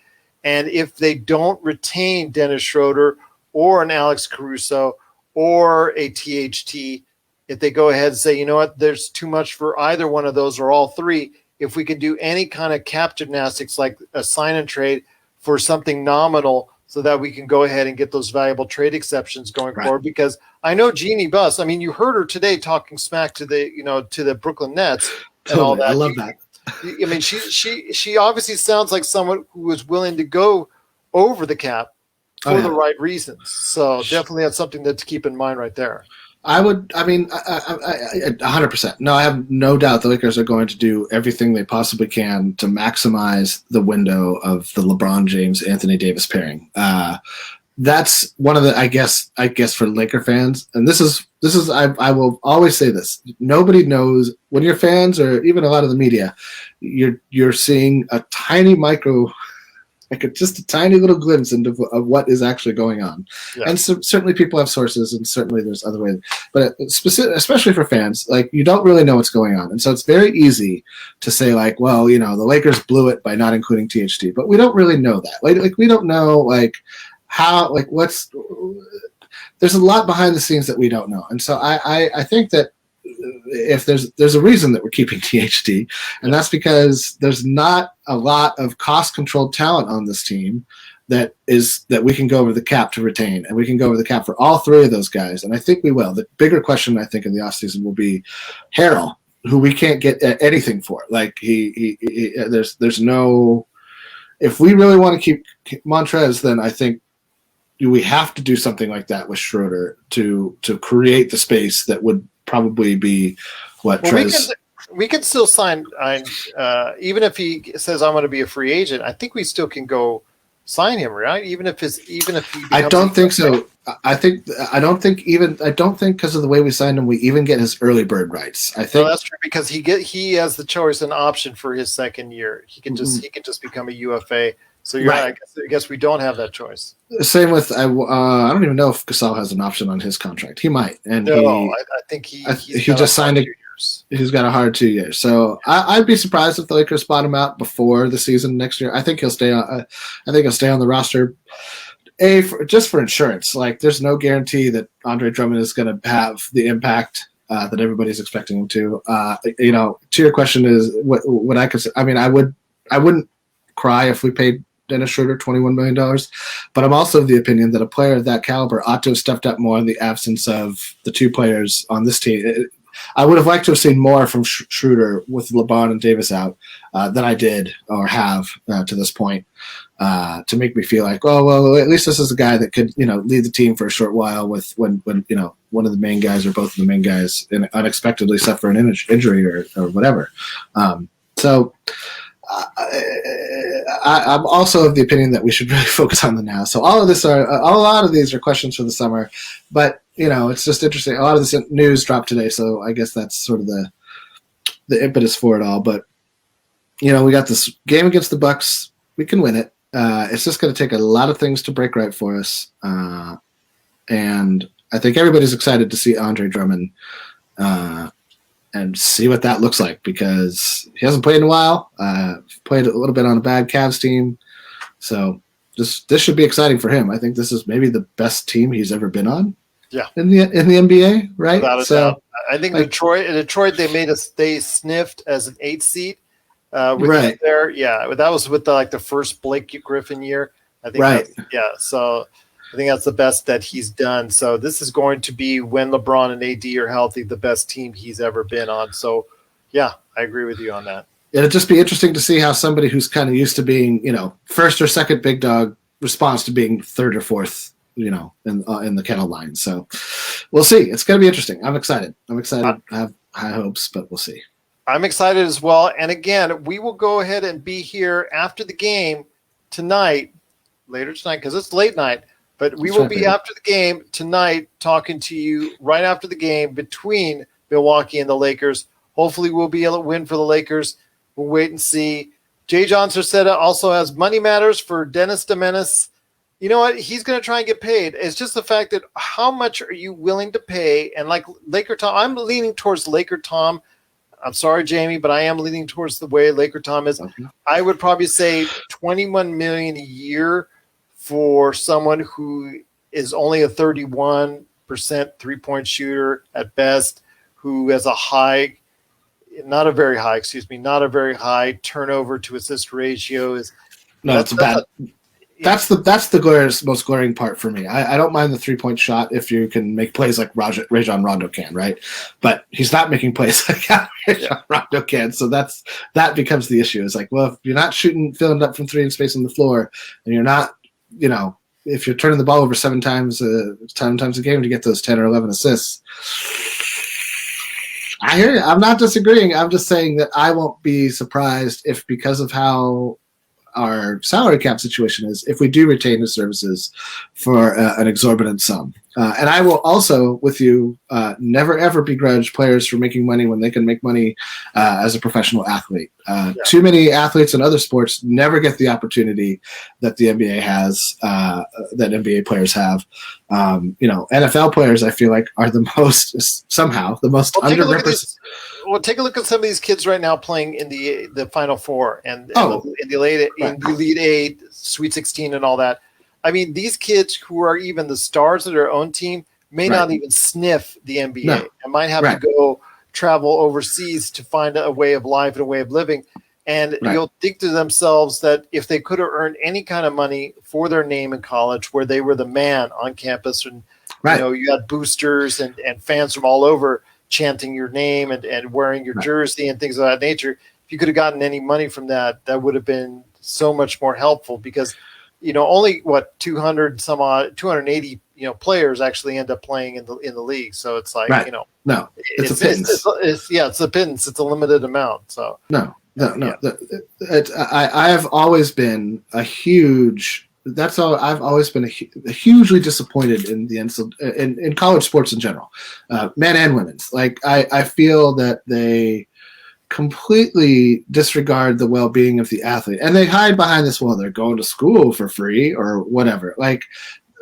And if they don't retain Dennis Schroeder or an Alex Caruso or a THT, if they go ahead and say, you know what, there's too much for either one of those or all three, if we can do any kind of cap gymnastics like a sign and trade for something nominal so that we can go ahead and get those valuable trade exceptions going forward, because I know Jeannie Buss. I mean, you heard her today talking smack to the Brooklyn Nets and all that. I love that. I mean, she obviously sounds like someone who is willing to go over the cap for the right reasons. So definitely that's something to keep in mind right there. I 100%. No, I have no doubt the Lakers are going to do everything they possibly can to maximize the window of the LeBron James Anthony Davis pairing. That's one of the, I guess for Laker fans, and this is I will always say this. Nobody knows, when you're fans or even a lot of the media, you're seeing a tiny just a tiny little glimpse of what is actually going on. Yeah. And so, certainly people have sources, and certainly there's other ways. But especially for fans, like, you don't really know what's going on. And so it's very easy to say, like, well, the Lakers blew it by not including THT. But we don't really know that. Like we don't know, like, how, like, there's a lot behind the scenes that we don't know. And so I think that if there's a reason that we're keeping THT, and that's because there's not a lot of cost-controlled talent on this team that we can go over the cap to retain, and we can go over the cap for all three of those guys, and I think we will. The bigger question, I think, in the offseason will be Harrell, who we can't get anything for. Like, there's no. If we really want to keep Montrez, then I think we have to do something like that with Schroeder to create the space that would probably be what Trez. We can still sign, even if he says I'm going to be a free agent. I think we still can go sign him, right? Even if he. I don't think so. I don't think because of the way we signed him, we even get his early bird rights. I think that's true, because he has the choice and option for his second year. He can just become a UFA. So you're right. I guess we don't have that choice. Same with I don't even know if Gasol has an option on his contract. He might, and I think he just signed a. He's got a hard 2 years, so I'd be surprised if the Lakers spot him out before the season next year. I think he'll stay on. I think he'll stay on the roster. Just for insurance. Like, there's no guarantee that Andre Drummond is going to have the impact that everybody's expecting him to. To your question is what I could. I mean, I wouldn't cry if we paid Dennis Schroeder $21 million, but I'm also of the opinion that a player of that caliber ought to have stepped up more in the absence of the two players on this team. I would have liked to have seen more from Schroeder with LeBron and Davis out than I did or have to this point to make me feel like, oh, well, at least this is a guy that could, lead the team for a short while with when one of the main guys or both of the main guys unexpectedly suffer an injury or whatever. So I'm also of the opinion that we should really focus on the now. So a lot of these are questions for the summer, but it's just interesting. A lot of this news dropped today, so I guess that's sort of the impetus for it all. But we got this game against the Bucks. We can win it. It's just going to take a lot of things to break right for us, and I think everybody's excited to see Andre Drummond and see what that looks like because he hasn't played in a while. Played a little bit on a bad Cavs team. So this should be exciting for him. I think this is maybe the best team he's ever been on. Yeah. In the NBA, right? Without a doubt. I think Detroit they sniffed as an 8th seed. Right. There. Yeah. That was with the first Blake Griffin year. I think right. So I think that's the best that he's done. So this is going to be, when LeBron and AD are healthy, the best team he's ever been on. So, yeah, I agree with you on that. It'd just be interesting to see how somebody who's kind of used to being, first or second big dog responds to being third or fourth, in the kennel line. So we'll see. It's going to be interesting. I'm excited. I have high hopes, but we'll see. I'm excited as well. And again, we will go ahead and be here after the game later tonight, because it's late night. But we will be after the game tonight talking to you right after the game between Milwaukee and the Lakers. Hopefully we'll be able to win for the Lakers. We'll wait and see. Jay Johnson said it also has money matters for Dennis Domenis. You know what? He's going to try and get paid. It's just the fact that how much are you willing to pay? And like Laker Tom, I'm leaning towards Laker Tom. I'm sorry, Jamie, but I am leaning towards the way Laker Tom is. Okay. I would probably say $21 million a year for someone who is only a 31% three-point shooter at best, who has not a very high turnover to assist ratio. It's bad. That's the most glaring part for me. I don't mind the 3-point shot if you can make plays like Rajon Rondo can, right? But he's not making plays like Rajon Rondo can, so that becomes the issue. It's like, well, if you're not filling up from 3 and space on the floor, and you're not, if you're turning the ball over 7 times a game to get those 10 or 11 assists, I hear you. I'm not disagreeing. I'm just saying that I won't be surprised if, because of how our salary cap situation is, if we do retain his services for an exorbitant sum. And I will also, with you, never ever begrudge players for making money when they can make money as a professional athlete. Too many athletes in other sports never get the opportunity that the NBA has, that NBA players have. NFL players, I feel like, are the most underrepresented. Well, take a look at some of these kids right now playing in the Final Four and in the Elite Eight, Sweet 16, and all that. I mean, these kids who are even the stars of their own team may not even sniff the NBA and might have to go travel overseas to find a way of life and a way of living. And you'll think to themselves that if they could have earned any kind of money for their name in college, where they were the man on campus, and you had boosters and fans from all over chanting your name and wearing your jersey and things of that nature, if you could have gotten any money from that, that would have been so much more helpful, because only 280 players actually end up playing in the leave. So it's like it's a pittance. It's a pittance. It's a limited amount. So I have always been a huge. That's all. I've always been hugely disappointed in the in college sports in general, men and women's. Like I feel that they completely disregard the well-being of the athlete, and they hide behind this. Well, they're going to school for free or whatever. Like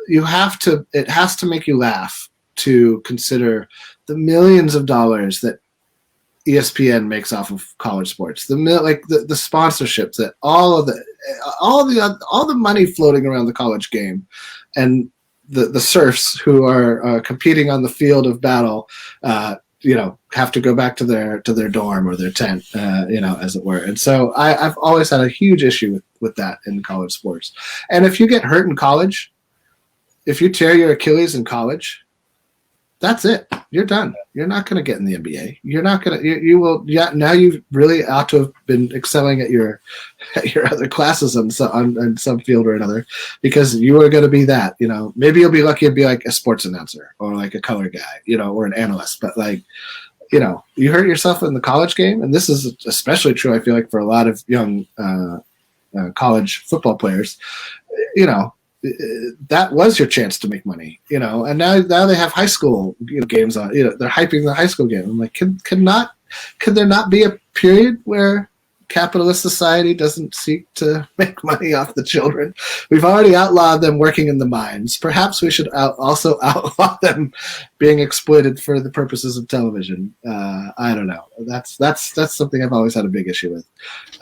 it has to make you laugh to consider the millions of dollars that ESPN makes off of college sports, the sponsorships, that all the money floating around the college game, and the serfs who are competing on the field of battle, have to go back to their dorm or their tent, as it were. And so I've always had a huge issue with that in college sports. And if you get hurt in college, if you tear your Achilles in college, that's it. You're done. You're not going to get in the NBA. You're not going to. You will. Yeah. Now you really ought to have been excelling at your other classes on some field or another, because you are going to be that. Maybe you'll be lucky to be like a sports announcer or like a color guy, or an analyst. But like, you hurt yourself in the college game, and this is especially true, I feel like, for a lot of young college football players. That was your chance to make money, and now they have high school games on. They're hyping the high school game. I'm like, could there not be a period where capitalist society doesn't seek to make money off the children? We've already outlawed them working in the mines. Perhaps we should also outlaw them being exploited for the purposes of television. I don't know. That's something I've always had a big issue with.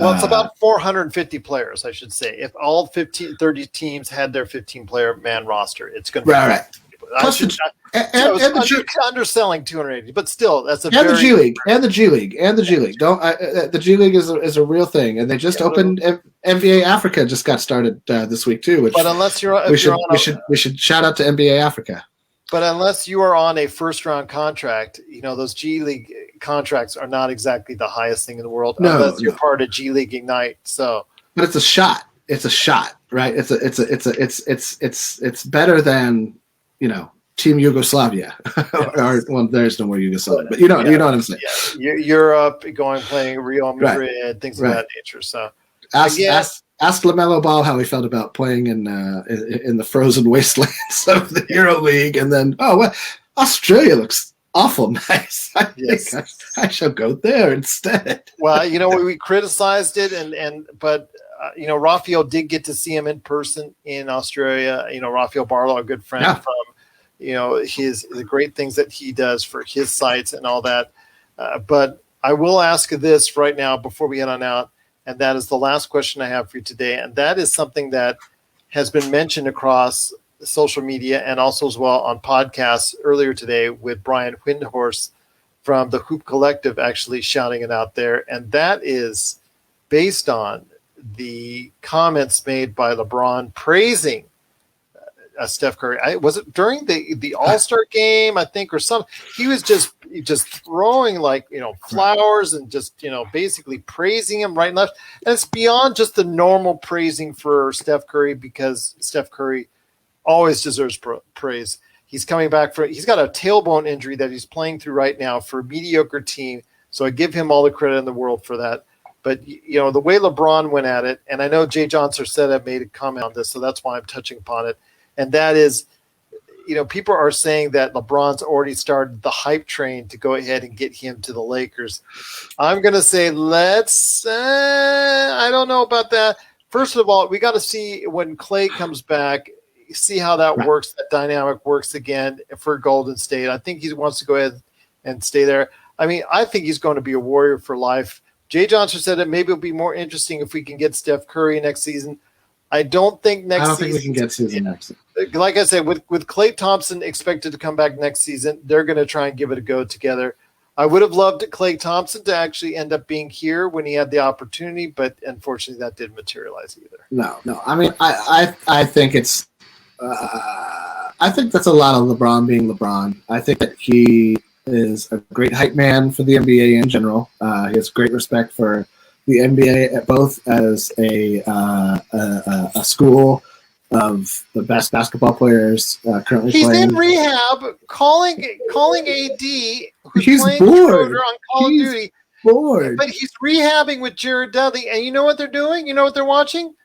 Well, it's about 450 players, I should say. If all 30 teams had their 15-player man roster, it's going to be right. Plus underselling 280, but still, that's a the G League and the G League. The G League is a real thing, and they just opened NBA Africa. Just got started this week too. But unless we should shout out to NBA Africa. But unless you are on a first-round contract, those G League contracts are not exactly the highest thing in the world. Unless you're part of G League Ignite. So, but it's a shot. Right? It's better than Team Yugoslavia. Or there's no more Yugoslavia, but you know what I'm saying. Yeah. Europe, playing Real Madrid, things of that nature. So, ask LaMelo Ball how he felt about playing in the frozen wastelands of the Euro League, and then Australia looks awful nice. I shall go there instead. Well, we criticized it, but Rafael did get to see him in person in Australia. Rafael Barlow, a good friend from the great things that he does for his sites and all that. But I will ask this right now before we head on out, and that is the last question I have for you today. And that is something that has been mentioned across social media and also as well on podcasts earlier today, with Brian Windhorst from the Hoop Collective actually shouting it out there. And that is based on the comments made by LeBron praising Steph Curry. Was it during the All-Star game, I think, or something? He was just throwing flowers and just basically praising him right and left. And it's beyond just the normal praising for Steph Curry, because Steph Curry always deserves praise. He's coming back he's got a tailbone injury that he's playing through right now for a mediocre team. So I give him all the credit in the world for that. But, the way LeBron went at it, and I know Jay Johnson said I made a comment on this, so that's why I'm touching upon it. And that is, people are saying that LeBron's already started the hype train to go ahead and get him to the Lakers. I'm going to say I don't know about that. First of all, we got to see when Klay comes back, see how that works, that dynamic works again for Golden State. I think he wants to go ahead and stay there. I mean, I think he's going to be a Warrior for life. Jay Johnson said that maybe it'll be more interesting if we can get Steph Curry next season. I don't think we can get season next season. Like I said, with Klay Thompson expected to come back next season, they're going to try and give it a go together. I would have loved Klay Thompson to actually end up being here when he had the opportunity, but unfortunately that didn't materialize either. No. I mean, I think it's I think that's a lot of LeBron being LeBron. I think that he is a great hype man for the NBA in general. He has great respect for the NBA, both as a school of the best basketball players currently he's playing. He's in rehab, calling AD, who's he's playing bored. Schroder on Call of Duty. Bored. But he's rehabbing with Jared Dudley, and you know what they're doing? You know what they're watching?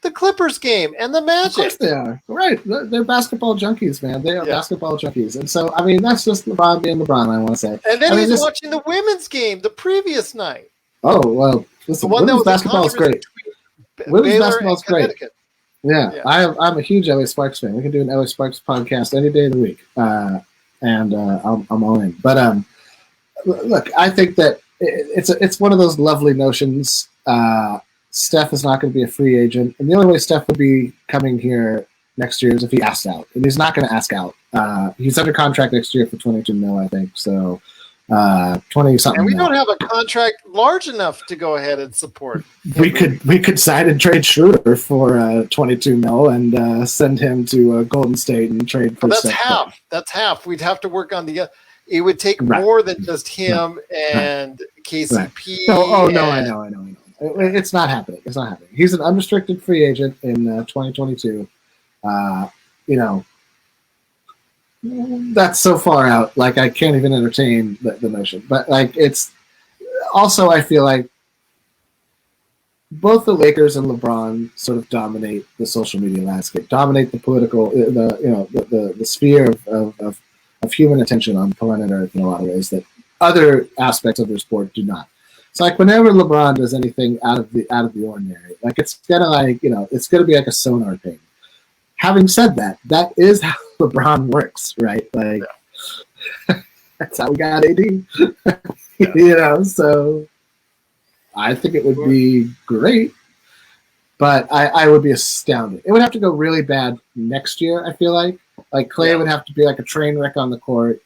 The Clippers game and the Magic. Of course they are. Right. They're basketball junkies, man. They are basketball junkies. And so, I mean, that's just LeBron being LeBron, I want to say. And then he's watching the women's game the previous night. Oh, well, listen, women's basketball is great. Women's basketball is great. Yeah. I'm a huge LA Sparks fan. We can do an LA Sparks podcast any day of the week. I'm all in. But look, I think that it's one of those lovely notions. Steph is not going to be a free agent, and the only way Steph would be coming here next year is if he asked out, and he's not going to ask out. He's under contract next year for $22 million, I think. So 20 something. And we don't have a contract large enough to go ahead and support. We could sign and trade Schroeder for 22 mil and send him to Golden State and trade for. Well, that's half. That's half. We'd have to work on the. It would take more than just him and KCP. No, I know. It's not happening. It's not happening. He's an unrestricted free agent in 2022. That's so far out. Like, I can't even entertain the notion. But like, it's also, I feel like both the Lakers and LeBron sort of dominate the social media landscape, dominate the political, the sphere of human attention on planet Earth in a lot of ways that other aspects of their sport do not. So like, whenever LeBron does anything out of the ordinary, like, it's gonna be like a sonar ping. Having said that, that is how LeBron works, right? Like, that's how we got AD. So I think it would be great, but I would be astounded. It would have to go really bad next year, I feel like. Like, Clay would have to be like a train wreck on the court.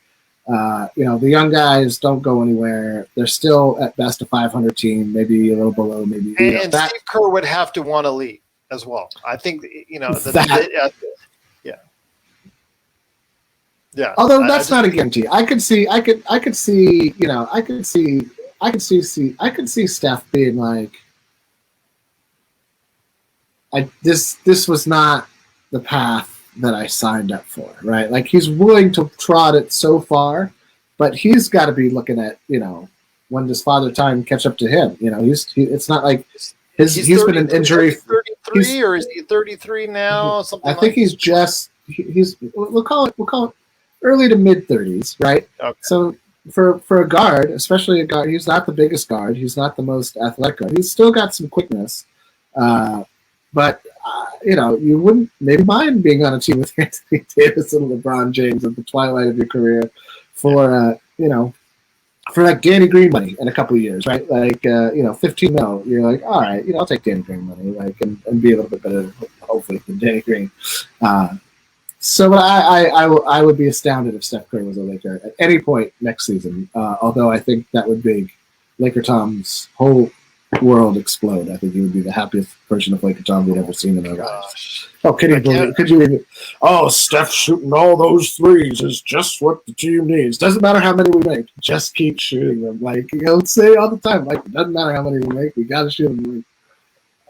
The young guys don't go anywhere. They're still at best a 500 team, maybe a little below, maybe. And Steve Kerr would have to want to leave as well. I think yeah. Although that's not a guarantee. I could see Steph being like, this was not the path that I signed up for, right? Like, he's willing to trot it so far, but he's got to be looking at, when does Father Time catch up to him? It's not like he's been an injury. 33, or is he 33 now? Something. I think he's we'll call it early to mid 30s, right? Okay. So for a guard, especially a guard, he's not the biggest guard. He's not the most athletic guard. He's still got some quickness, but you wouldn't maybe mind being on a team with Anthony Davis and LeBron James at the twilight of your career for like Danny Green money in a couple of years, right? Like 15 mil. You're like, all right, I'll take Danny Green money, like, and be a little bit better, hopefully, than Danny Green. So I would be astounded if Steph Curry was a Laker at any point next season. Although I think that would make Laker Tom's whole world explode. I think he would be the happiest version of Laker Tom we'd ever seen in our lives. Oh, could you even? Oh, Steph shooting all those threes is just what the team needs. Doesn't matter how many we make, just keep shooting them. Like, he'll say all the time, like, it doesn't matter how many we make, we got to shoot them.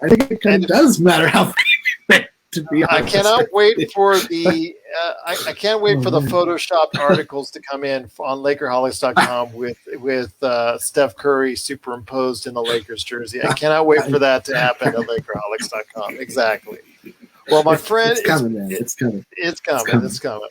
I think it kind of does matter how many we make. To be honest. I cannot wait for the I can't wait for the photoshopped articles to come in on Lakerholics.com with Steph Curry superimposed in the Lakers jersey. I cannot wait for that to happen at Lakerholics.com. Exactly. Well, my friend, it's coming, man. It's coming. It's coming.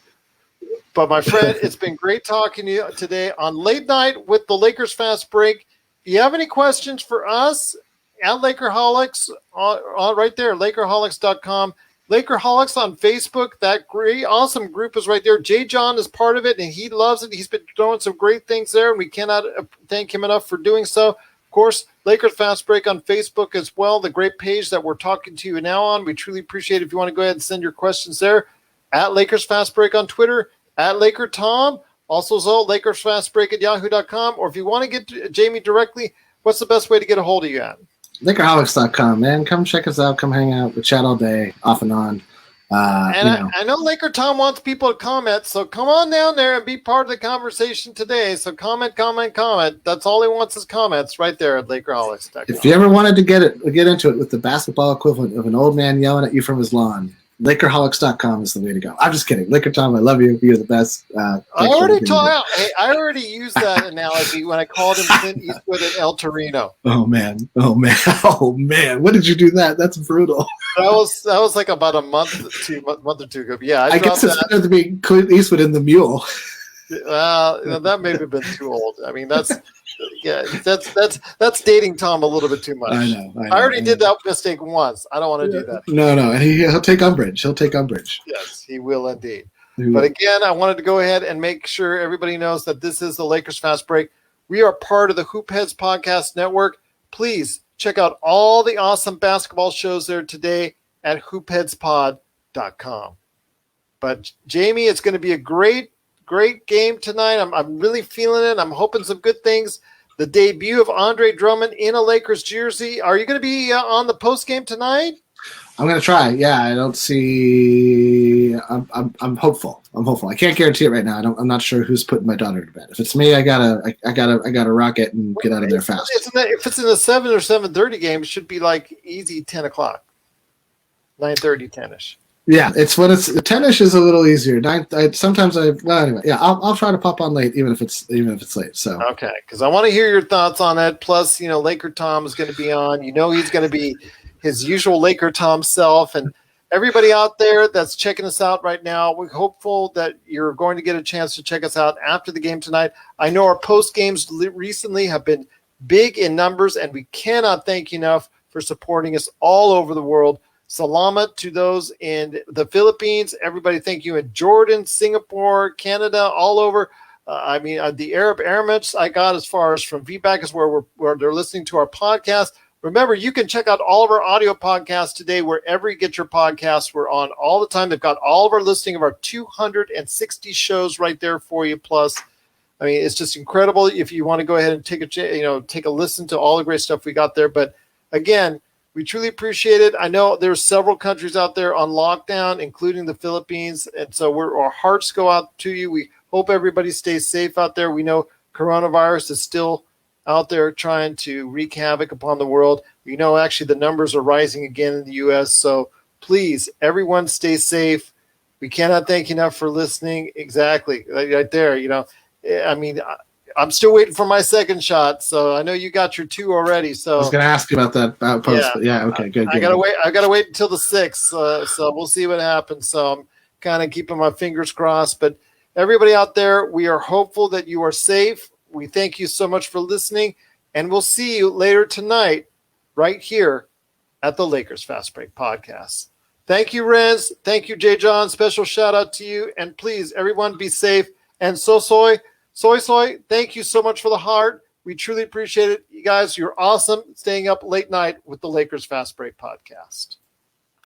But my friend, it's been great talking to you today on Late Night with the Lakers Fast Break. If you have any questions for us at Lakerholics, right there, Lakerholics.com. Lakerholics on Facebook, that great, awesome group is right there. Jay John is part of it, and he loves it. He's been doing some great things there, and we cannot thank him enough for doing so. Of course, Lakers Fast Break on Facebook as well, the great page that we're talking to you now on. We truly appreciate it if you want to go ahead and send your questions there. At Lakers Fast Break on Twitter, at Laker Tom, also Lakers Fast Break at yahoo.com, or if you want to get Jamie directly, what's the best way to get a hold of you at? Lakerholics.com, man. Come check us out. Come hang out. We chat all day, off and on. I know Laker Tom wants people to comment, so come on down there and be part of the conversation today. So comment. That's all he wants is comments right there at Lakerholics.com. If you ever wanted to get into it with the basketball equivalent of an old man yelling at you from his lawn, Lakerholics.com is the way to go. I'm just kidding. Laker Tom, I love you. You're the best. I already used that analogy when I called him Clint Eastwood and El Torino. Oh man. When did you do that? That's brutal. That was like about a month or two ago. Yeah, I guess it's better to be Clint Eastwood in The Mule. Well, that may have been too old. I mean, that's dating Tom a little bit too much. I know. I already did that mistake once. I don't want to do that. No, and he'll take umbrage. Yes, he will indeed. But again, I wanted to go ahead and make sure everybody knows that this is the Lakers Fast Break. We are part of the Hoop Heads Podcast Network. Please check out all the awesome basketball shows there today at hoopheadspod.com. But Jamie, it's going to be a great great game tonight. I'm really feeling it. I'm hoping some good things. The debut of Andre Drummond in a Lakers jersey. Are you going to be on the post game tonight? I'm going to try. Yeah, I don't see. I'm hopeful. I can't guarantee it right now. I'm not sure who's putting my daughter to bed. If it's me, I gotta rock it and get out of there fast. If it's in a 7 or 7:30 game, it should be like easy 10 o'clock, 9:30, 10ish. Yeah, it's when it's 10ish is a little easier. Anyway, yeah, I'll try to pop on late, even if it's late. So okay, because I want to hear your thoughts on that. Plus, Laker Tom is going to be on. He's going to be his usual Laker Tom self, and everybody out there that's checking us out right now, we're hopeful that you're going to get a chance to check us out after the game tonight. I know our post games recently have been big in numbers, and we cannot thank you enough for supporting us all over the world. Salamat to those in the Philippines. Everybody, thank you in Jordan, Singapore, Canada, all over. The Arab Emirates I got as far as from feedback is where they're listening to our podcast. Remember, you can check out all of our audio podcasts today wherever you get your podcasts. We're on all the time. They've got all of our listing of our 260 shows right there for you. Plus, it's just incredible if you want to go ahead and take a listen to all the great stuff we got there. But again, we truly appreciate it. I know there's several countries out there on lockdown, including the Philippines, and so our hearts go out to you. We hope everybody stays safe out there. We know coronavirus is still out there trying to wreak havoc upon the world. Actually, the numbers are rising again in the U.S., so please, everyone stay safe. We cannot thank you enough for listening. Exactly, right there. I'm still waiting for my second shot, so I know you got your 2 already. So I was going to ask you about that post. Yeah, but yeah, okay, good. I gotta wait until the 6th. So we'll see what happens. So I'm kind of keeping my fingers crossed. But everybody out there, we are hopeful that you are safe. We thank you so much for listening, and we'll see you later tonight, right here at the Lakers Fast Break Podcast. Thank you, Renz. Thank you, Jay John. Special shout out to you, and please, everyone, be safe. And Soy, thank you so much for the heart. We truly appreciate it. You guys, you're awesome staying up late night with the Lakers Fast Break Podcast.